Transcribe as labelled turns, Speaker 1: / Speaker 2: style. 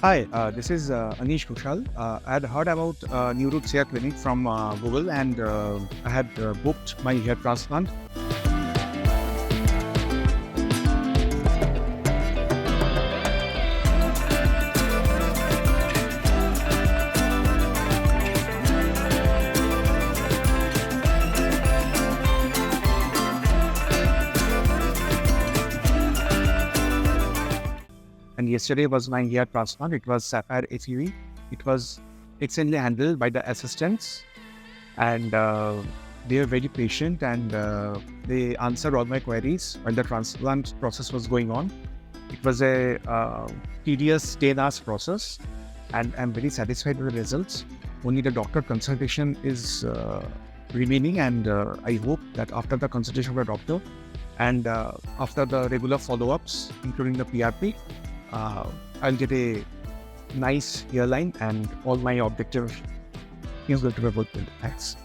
Speaker 1: Hi, this is Anish Kushal. I had heard about New Roots Hair Clinic from Google, and I had booked my hair transplant. And yesterday was my hair transplant. It was Sapphire ACV. It was excellently handled by the assistants, and they were very patient, and they answered all my queries while the transplant process was going on. It was a tedious 10 hours process, and I'm very satisfied with the results. Only the doctor consultation is remaining, and I hope that after the consultation with the doctor and after the regular follow-ups, including the PRP, I'll get a nice hairline, and all my objective is going to be fulfilled. Thanks.